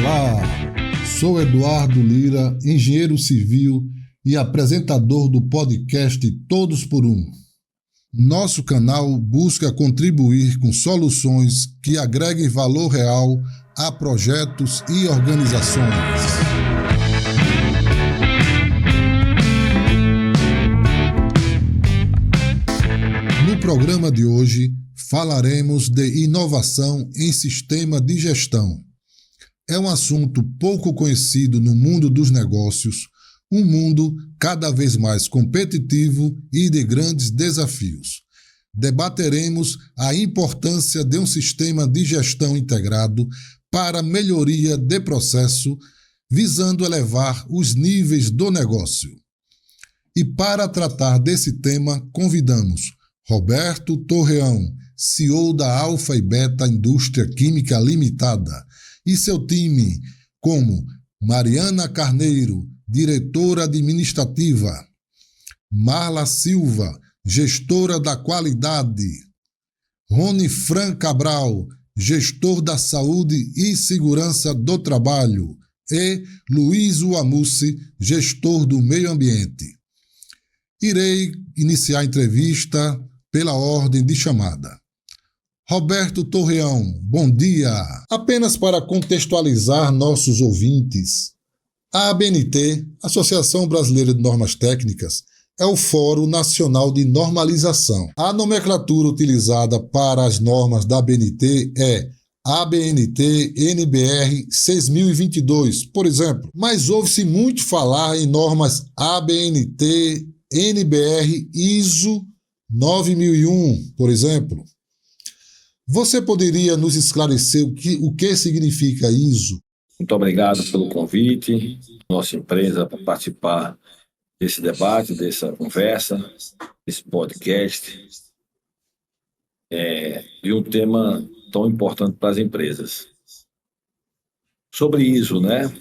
Olá, sou Eduardo Lira, engenheiro civil e apresentador do podcast Todos por Um. Nosso canal busca contribuir com soluções que agreguem valor real a projetos e organizações. No programa de hoje, falaremos de inovação em sistema de gestão. É um assunto pouco conhecido no mundo dos negócios, um mundo cada vez mais competitivo e de grandes desafios. Debateremos a importância de um sistema de gestão integrado para a melhoria de processo, visando elevar os níveis do negócio. E para tratar desse tema, convidamos Roberto Torreão, CEO da Alfa e Beta Indústria Química Limitada, e seu time, como Mariana Carneiro, diretora administrativa, Marla Silva, gestora da qualidade, Rony Fran Cabral, gestor da saúde e segurança do trabalho, e Luiz Uamussi, gestor do meio ambiente. Irei iniciar a entrevista pela ordem de chamada. Roberto Torreão, bom dia. Apenas para contextualizar nossos ouvintes, a ABNT, Associação Brasileira de Normas Técnicas, é o Fórum Nacional de Normalização. A nomenclatura utilizada para as normas da ABNT é ABNT NBR 6022, por exemplo, mas ouve-se muito falar em normas ABNT NBR ISO 9001, por exemplo. Você poderia nos esclarecer o que significa ISO? Muito obrigado pelo convite, nossa empresa, para participar desse debate, dessa conversa, desse podcast, de um tema tão importante para as empresas. Sobre ISO, né?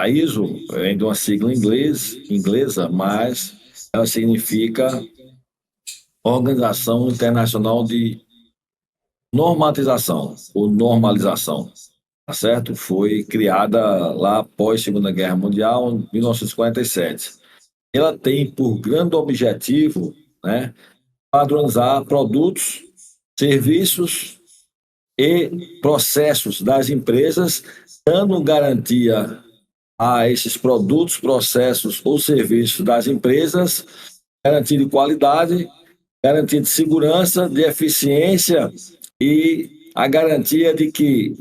A ISO é de uma sigla inglesa, mas ela significa Organização Internacional de Normatização ou Normalização, tá certo? Foi criada lá após a Segunda Guerra Mundial, em 1947. Ela tem por grande objetivo, né, padronizar produtos, serviços e processos das empresas, dando garantia a esses produtos, processos ou serviços das empresas, garantia de qualidade, garantia de segurança, de eficiência e a garantia de que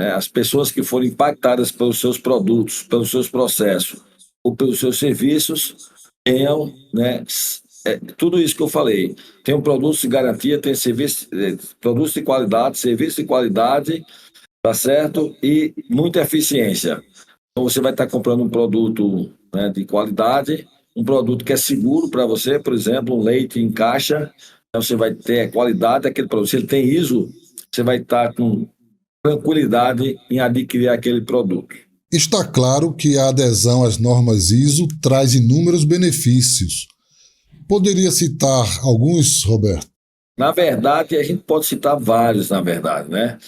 as pessoas que forem impactadas pelos seus produtos, pelos seus processos ou pelos seus serviços tenham, né, tudo isso que eu falei. Tem um produto de garantia, tem produtos de qualidade, serviço de qualidade, tá certo? E muita eficiência. Então você vai estar comprando um produto, né, de qualidade, um produto que é seguro para você, por exemplo, um leite em caixa, então você vai ter a qualidade daquele produto. Se ele tem ISO, você vai estar com tranquilidade em adquirir aquele produto. Está claro que a adesão às normas ISO traz inúmeros benefícios. Poderia citar alguns, Roberto? Na verdade, a gente pode citar vários, na verdade, né?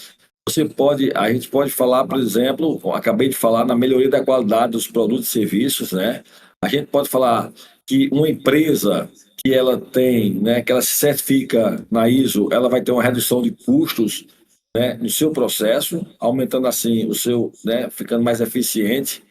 A gente pode falar, por exemplo, acabei de falar na melhoria da qualidade dos produtos e serviços, né? A gente pode falar que uma empresa que ela tem, né, que ela se certifica na ISO, ela vai ter uma redução de custos, né, no seu processo, aumentando assim o seu, né, ficando mais eficiente.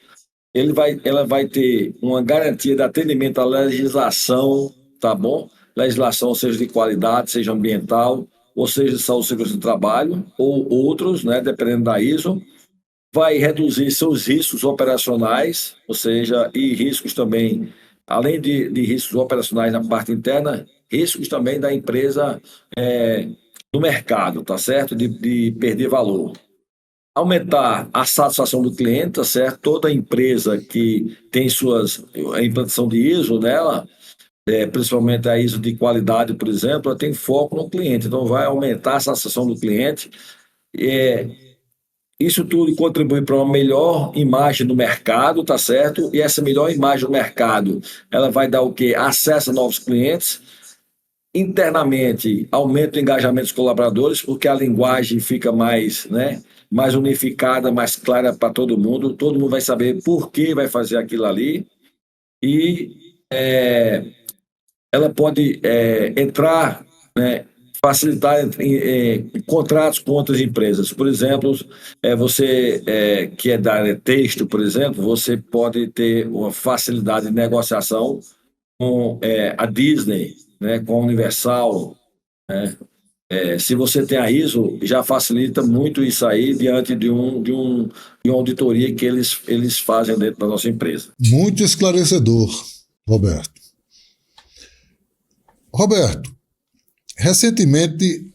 Ela vai ter uma garantia de atendimento à legislação, tá bom? Legislação seja de qualidade, seja ambiental, ou seja de saúde e segurança do trabalho, ou outros, né, dependendo da ISO. Vai reduzir seus riscos operacionais, ou seja, e riscos também, além de riscos operacionais na parte interna, riscos também da empresa no mercado, tá certo? De perder valor. Aumentar a satisfação do cliente, tá certo? Toda empresa que tem a implantação de ISO dela, principalmente a ISO de qualidade, por exemplo, ela tem foco no cliente, então vai aumentar a satisfação do cliente. Isso tudo contribui para uma melhor imagem do mercado, tá certo? E essa melhor imagem do mercado, ela vai dar o quê? Acesso a novos clientes, internamente aumenta o engajamento dos colaboradores, porque a linguagem fica mais, né, mais unificada, mais clara para todo mundo vai saber por que vai fazer aquilo ali, e ela pode entrar, né, facilitar em contratos com outras empresas. Por exemplo, você que é da área texto, por exemplo, você pode ter uma facilidade de negociação com a Disney, né, com a Universal, né? Se você tem a ISO, já facilita muito isso aí diante de uma auditoria que eles fazem dentro da nossa empresa. Muito esclarecedor, Roberto. Roberto, recentemente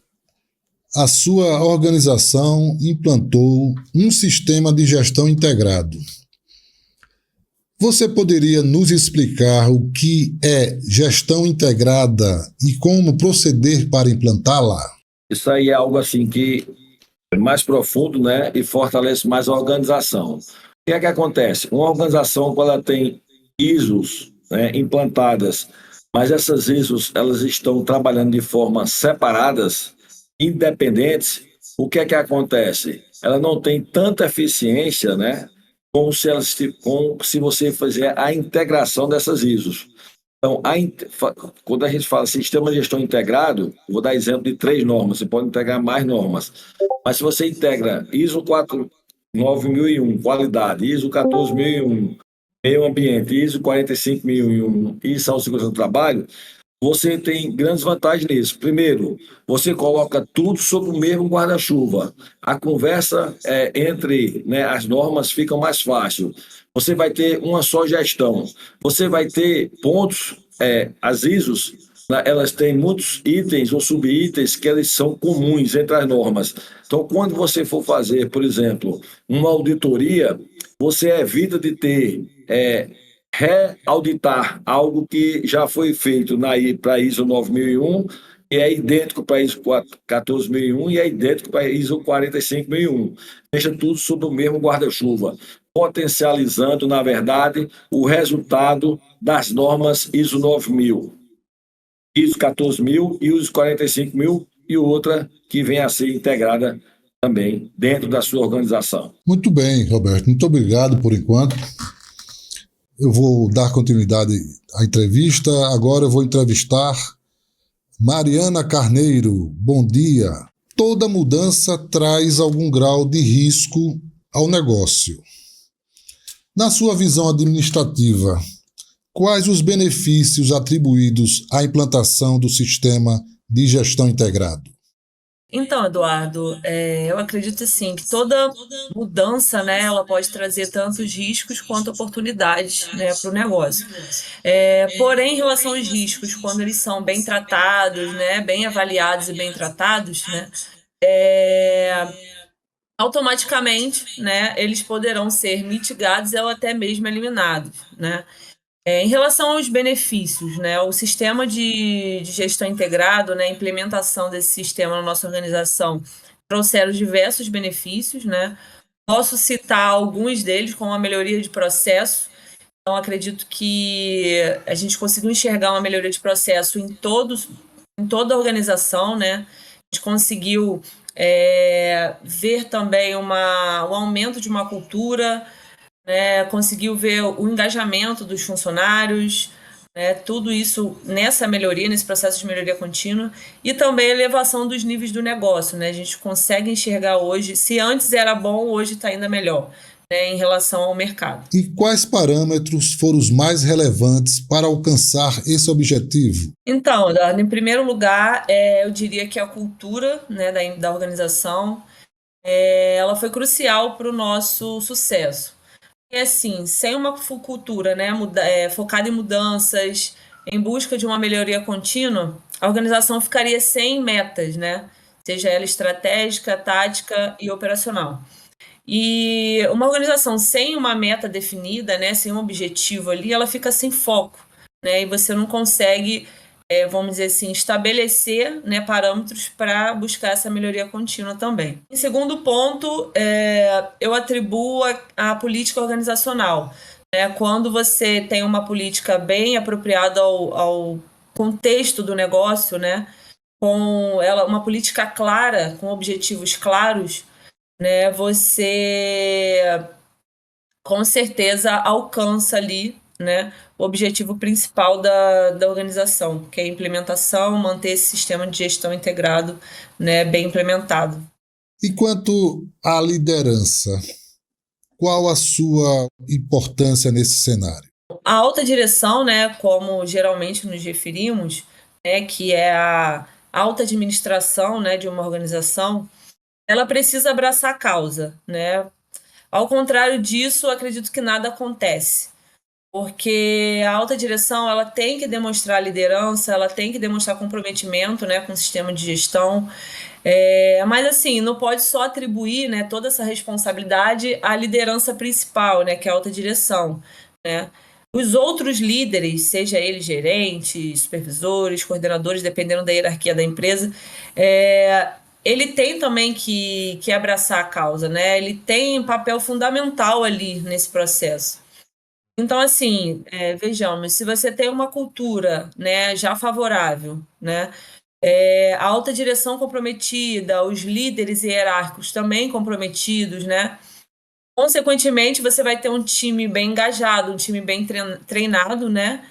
a sua organização implantou um sistema de gestão integrado. Você poderia nos explicar o que é gestão integrada e como proceder para implantá-la? Isso aí é algo assim que é mais profundo, né, e fortalece mais a organização. O que é que acontece? Uma organização, quando ela tem ISOs, né, implantadas, mas essas ISOs elas estão trabalhando de forma separadas, independentes, o que é que acontece? Ela não tem tanta eficiência, né, como se você fizer a integração dessas ISOs. Então, quando a gente fala sistema de gestão integrado, vou dar exemplo de 3 normas, você pode integrar mais normas. Mas se você integra ISO 9001, qualidade, ISO 14001, meio ambiente, ISO 45001 e saúde e segurança do trabalho, você tem grandes vantagens nisso. Primeiro, você coloca tudo sob o mesmo guarda-chuva. A conversa entre, né, as normas fica mais fácil. Você vai ter uma só gestão. Você vai ter pontos, as ISOs, né, elas têm muitos itens ou subitens que eles são comuns entre as normas. Então, quando você for fazer, por exemplo, uma auditoria, você evita de ter reauditar algo que já foi feito para a ISO 9001 e é idêntico para a ISO 14001 e é idêntico para a ISO 45001. Deixa tudo sob o mesmo guarda-chuva, potencializando, na verdade, o resultado das normas ISO 9000, ISO 14000 e ISO 45000 e outra que vem a ser integrada também dentro da sua organização. Muito bem, Roberto. Muito obrigado por enquanto. Eu vou dar continuidade à entrevista. Agora eu vou entrevistar Mariana Carneiro. Bom dia. Toda mudança traz algum grau de risco ao negócio. Na sua visão administrativa, quais os benefícios atribuídos à implantação do sistema de gestão integrado? Então, Eduardo, eu acredito assim que toda mudança, né, ela pode trazer tantos riscos quanto oportunidades, né, para o negócio. Porém, em relação aos riscos, quando eles são bem tratados, né, bem avaliados e bem tratados, né, automaticamente, né, eles poderão ser mitigados ou até mesmo eliminados, né? Em relação aos benefícios, né, o sistema de gestão integrado, né, a implementação desse sistema na nossa organização trouxeram diversos benefícios, né? Posso citar alguns deles, como a melhoria de processo. Então, acredito que a gente conseguiu enxergar uma melhoria de processo em toda a organização, né? A gente conseguiu ver também um aumento de uma cultura, conseguiu ver o engajamento dos funcionários, tudo isso nessa melhoria, nesse processo de melhoria contínua, e também a elevação dos níveis do negócio, né? A gente consegue enxergar hoje, se antes era bom, hoje está ainda melhor, né, em relação ao mercado. E quais parâmetros foram os mais relevantes para alcançar esse objetivo? Então, Eduardo, em primeiro lugar, eu diria que a cultura, né, da organização, ela foi crucial para o nosso sucesso. E assim, sem uma cultura, né, focada em mudanças, em busca de uma melhoria contínua, a organização ficaria sem metas, né? Seja ela estratégica, tática e operacional. E uma organização sem uma meta definida, né, sem um objetivo ali, ela fica sem foco, né? E você não consegue, vamos dizer assim, estabelecer, né, parâmetros para buscar essa melhoria contínua também. Em segundo ponto, eu atribuo a política organizacional. Quando você tem uma política bem apropriada ao contexto do negócio, né, com uma política clara, com objetivos claros, né, você com certeza alcança ali, né, o objetivo principal da organização, que é a implementação, manter esse sistema de gestão integrado, né, bem implementado. E quanto à liderança, qual a sua importância nesse cenário? A alta direção, né, como geralmente nos referimos, né, que é a alta administração, né, de uma organização, ela precisa abraçar a causa, né? Ao contrário disso, acredito que nada acontece, porque a alta direção ela tem que demonstrar liderança, ela tem que demonstrar comprometimento, né, com o sistema de gestão, mas assim, não pode só atribuir, né, toda essa responsabilidade à liderança principal, né, que é a alta direção, né? Os outros líderes, seja eles gerentes, supervisores, coordenadores, dependendo da hierarquia da empresa, ele tem também que abraçar a causa, né? Ele tem um papel fundamental ali nesse processo. Então, assim, vejamos, se você tem uma cultura, né, já favorável, né, a alta direção comprometida, os líderes hierárquicos também comprometidos, né, consequentemente, você vai ter um time bem engajado, um time bem treinado, né,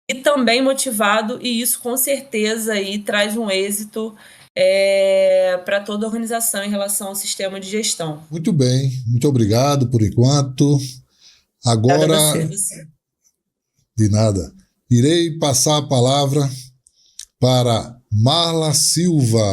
e também motivado, e isso com certeza aí traz um êxito para toda a organização em relação ao sistema de gestão. Muito bem, muito obrigado por enquanto. Agora, de nada, irei passar a palavra para Marla Silva.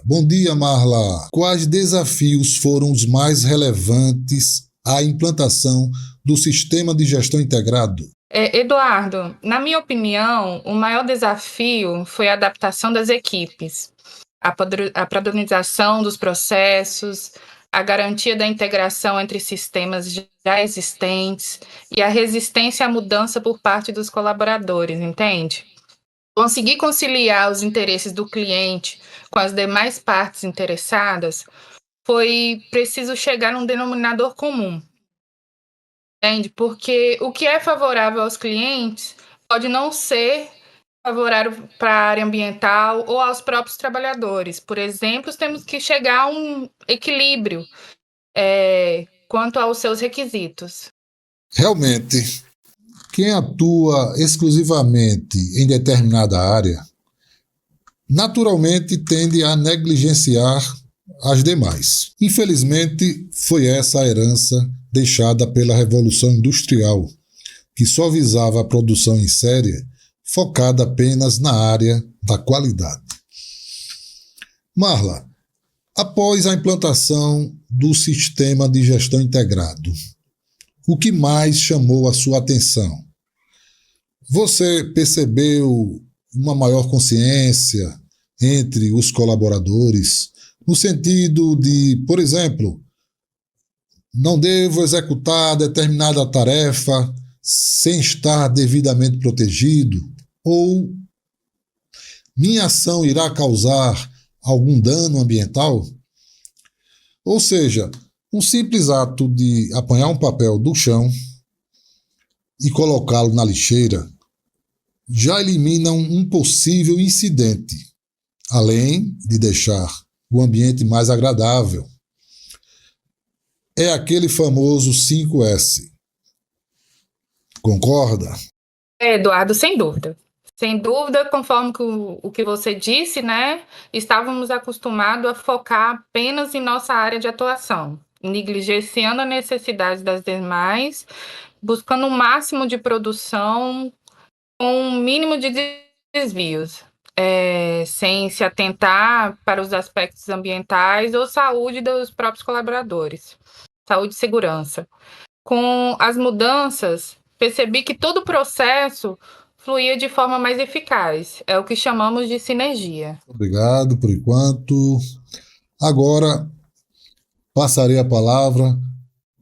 Bom dia, Marla. Quais desafios foram os mais relevantes à implantação do sistema de gestão integrado? Eduardo, na minha opinião, o maior desafio foi a adaptação das equipes, a padronização dos processos, a garantia da integração entre sistemas já existentes e a resistência à mudança por parte dos colaboradores, entende? Conseguir conciliar os interesses do cliente com as demais partes interessadas foi preciso chegar num denominador comum. Entende? Porque o que é favorável aos clientes pode não ser favorável para a área ambiental ou aos próprios trabalhadores. Por exemplo, temos que chegar a um equilíbrio quanto aos seus requisitos. Realmente, quem atua exclusivamente em determinada área, naturalmente tende a negligenciar as demais. Infelizmente, foi essa a herança deixada pela Revolução Industrial, que só visava a produção em série, focada apenas na área da qualidade. Marla, após a implantação do sistema de gestão integrado, o que mais chamou a sua atenção? Você percebeu uma maior consciência entre os colaboradores, no sentido de, por exemplo, não devo executar determinada tarefa sem estar devidamente protegido? Ou minha ação irá causar algum dano ambiental? Ou seja, um simples ato de apanhar um papel do chão e colocá-lo na lixeira já elimina um possível incidente, além de deixar o ambiente mais agradável. É aquele famoso 5S. Concorda? Eduardo, sem dúvida. Sem dúvida, conforme o que você disse, né? Estávamos acostumados a focar apenas em nossa área de atuação, negligenciando a necessidade das demais, buscando o máximo de produção com um mínimo de desvios, sem se atentar para os aspectos ambientais ou saúde dos próprios colaboradores, saúde e segurança. Com as mudanças, percebi que todo o processo fluía de forma mais eficaz. É o que chamamos de sinergia. Obrigado por enquanto. Agora, passarei a palavra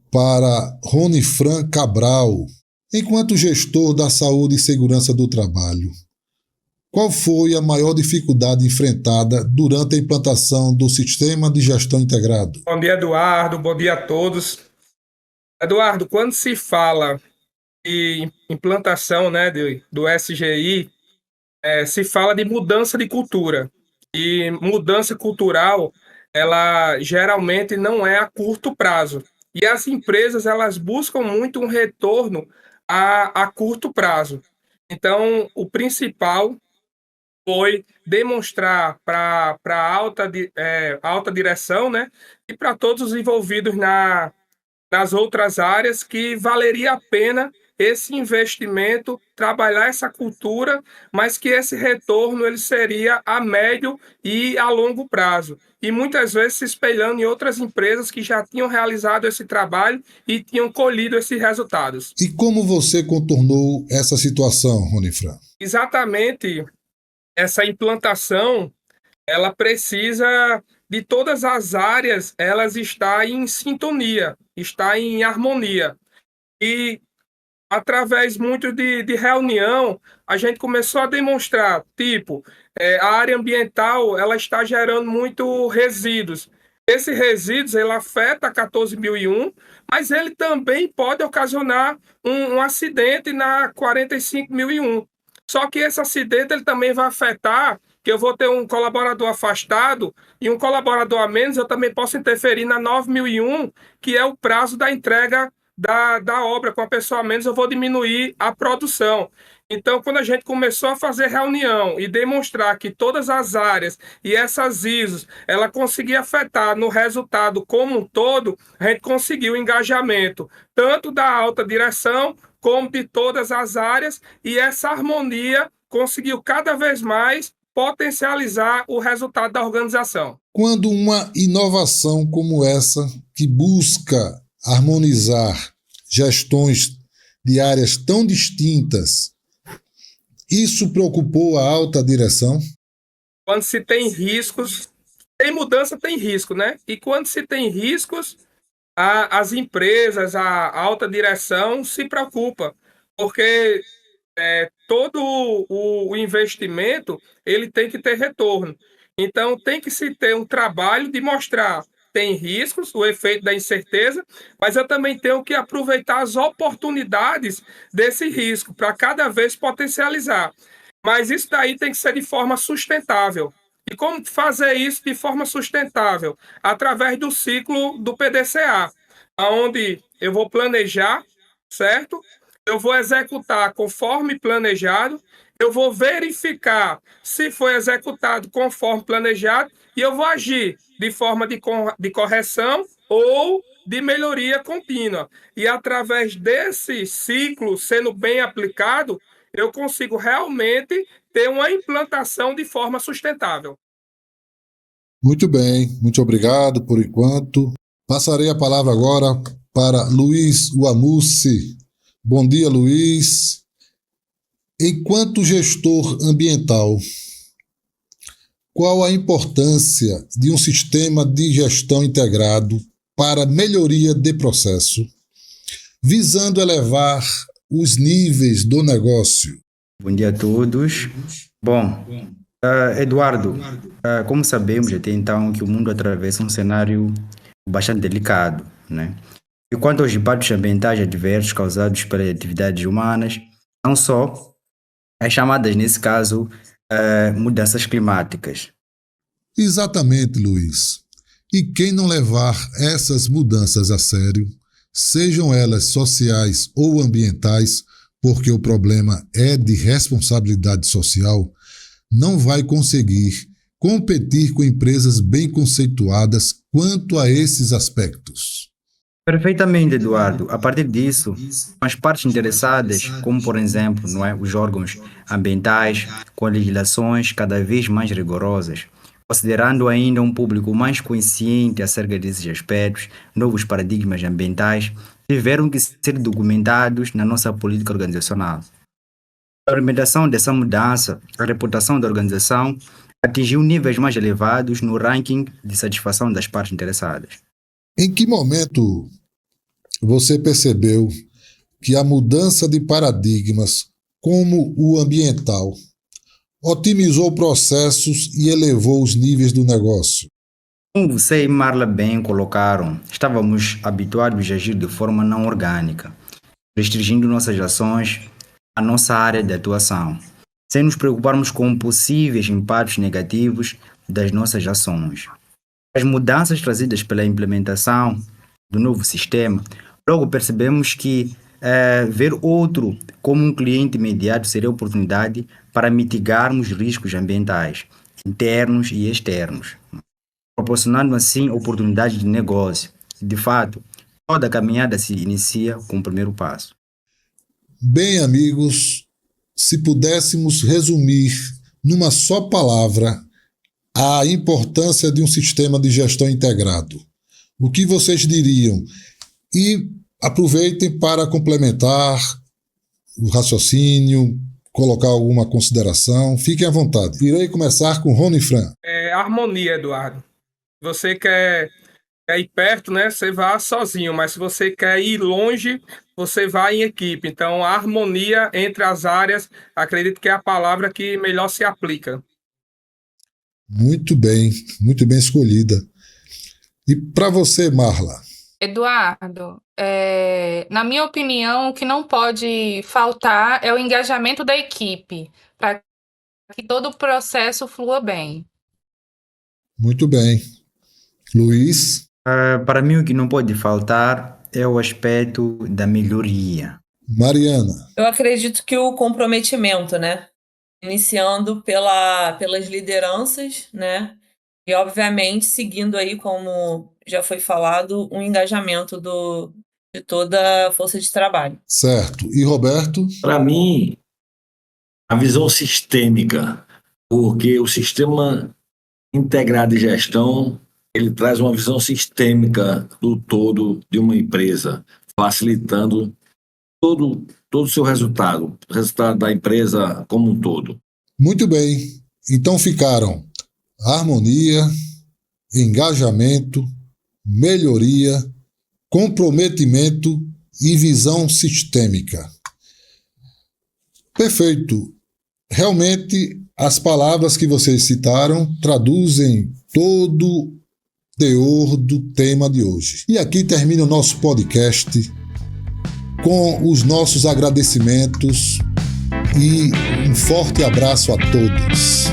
para Ronifran Cabral. Enquanto gestor da saúde e segurança do trabalho, qual foi a maior dificuldade enfrentada durante a implantação do sistema de gestão integrado? Bom dia, Eduardo. Bom dia a todos. Eduardo, quando se fala de implantação, né, do SGI, se fala de mudança de cultura. E mudança cultural, ela geralmente não é a curto prazo. E as empresas, elas buscam muito um retorno a curto prazo. Então, o principal foi demonstrar para a alta direção, né, e para todos os envolvidos nas outras áreas que valeria a pena esse investimento, trabalhar essa cultura, mas que esse retorno ele seria a médio e a longo prazo. E muitas vezes se espelhando em outras empresas que já tinham realizado esse trabalho e tinham colhido esses resultados. E como você contornou essa situação, Ronifran? Exatamente, essa implantação, ela precisa de todas as áreas, elas estar em sintonia, estar em harmonia. E através muito de reunião, a gente começou a demonstrar, tipo, a área ambiental, ela está gerando muito resíduos. Esse resíduos, ele afeta a 14001, mas ele também pode ocasionar um acidente na 45001. Só que esse acidente, ele também vai afetar, que eu vou ter um colaborador afastado e um colaborador a menos, eu também posso interferir na 9001, que é o prazo da entrega da obra. Com a pessoa a menos, eu vou diminuir a produção. Então, quando a gente começou a fazer reunião e demonstrar que todas as áreas e essas ISOs, ela conseguia afetar no resultado como um todo, a gente conseguiu o engajamento tanto da alta direção como de todas as áreas, e essa harmonia conseguiu cada vez mais potencializar o resultado da organização. Quando uma inovação como essa, que busca harmonizar gestões de áreas tão distintas, isso preocupou a alta direção? Quando se tem riscos, tem mudança, tem risco, né? E quando se tem riscos, as empresas, a alta direção se preocupa, porque todo o investimento ele tem que ter retorno. Então, tem que se ter um trabalho de mostrar tem riscos, o efeito da incerteza, mas eu também tenho que aproveitar as oportunidades desse risco para cada vez potencializar. Mas isso daí tem que ser de forma sustentável. E como fazer isso de forma sustentável? Através do ciclo do PDCA, onde eu vou planejar, certo? Eu vou executar conforme planejado, eu vou verificar se foi executado conforme planejado e eu vou agir de forma de correção ou de melhoria contínua. E através desse ciclo sendo bem aplicado, eu consigo realmente ter uma implantação de forma sustentável. Muito bem, muito obrigado por enquanto. Passarei a palavra agora para Luiz Wamussi. Bom dia, Luiz. Enquanto gestor ambiental, qual a importância de um sistema de gestão integrado para melhoria de processo, visando elevar os níveis do negócio? Bom dia a todos. Bom, Eduardo, como sabemos até então que o mundo atravessa um cenário bastante delicado, né? E quanto aos impactos ambientais adversos causados pelas atividades humanas, não só as chamadas, nesse caso, mudanças climáticas. Exatamente, Luiz. E quem não levar essas mudanças a sério, sejam elas sociais ou ambientais, porque o problema é de responsabilidade social, não vai conseguir competir com empresas bem conceituadas quanto a esses aspectos. Perfeitamente, Eduardo. A partir disso, as partes interessadas, como por exemplo, não é, os órgãos ambientais, com legislações cada vez mais rigorosas, considerando ainda um público mais consciente acerca desses aspectos, novos paradigmas ambientais, tiveram que ser documentados na nossa política organizacional. A implementação dessa mudança, a reputação da organização atingiu níveis mais elevados no ranking de satisfação das partes interessadas. Em que momento você percebeu que a mudança de paradigmas, como o ambiental, otimizou processos e elevou os níveis do negócio? Como você e Marla bem colocaram, estávamos habituados a agir de forma não orgânica, restringindo nossas ações à nossa área de atuação, sem nos preocuparmos com possíveis impactos negativos das nossas ações. As mudanças trazidas pela implementação do novo sistema, logo percebemos que ver outro como um cliente imediato seria oportunidade para mitigarmos riscos ambientais, internos e externos, proporcionando assim oportunidades de negócio. De fato, toda a caminhada se inicia com o primeiro passo. Bem, amigos, se pudéssemos resumir numa só palavra a importância de um sistema de gestão integrado, o que vocês diriam? E aproveitem para complementar o raciocínio, colocar alguma consideração. Fiquem à vontade. Irei começar com Rony Fran. Harmonia, Eduardo. Você quer ir perto, né? Você vai sozinho, mas se você quer ir longe, você vai em equipe. Então, a harmonia entre as áreas, acredito que é a palavra que melhor se aplica. Muito bem escolhida. E para você, Marla? Eduardo, na minha opinião, o que não pode faltar é o engajamento da equipe, para que todo o processo flua bem. Muito bem. Luiz? Para mim, o que não pode faltar é o aspecto da melhoria. Mariana? Eu acredito que o comprometimento, né? Iniciando pelas lideranças, né? E, obviamente, seguindo aí, como já foi falado, um engajamento de toda a força de trabalho. Certo. E Roberto? Para mim, a visão sistêmica, porque o sistema integrado de gestão, ele traz uma visão sistêmica do todo de uma empresa, facilitando todo o seu resultado, o resultado da empresa como um todo. Muito bem. Então ficaram harmonia, engajamento, melhoria, comprometimento e visão sistêmica. Perfeito. Realmente, as palavras que vocês citaram traduzem todo o teor do tema de hoje. E aqui termina o nosso podcast com os nossos agradecimentos e um forte abraço a todos.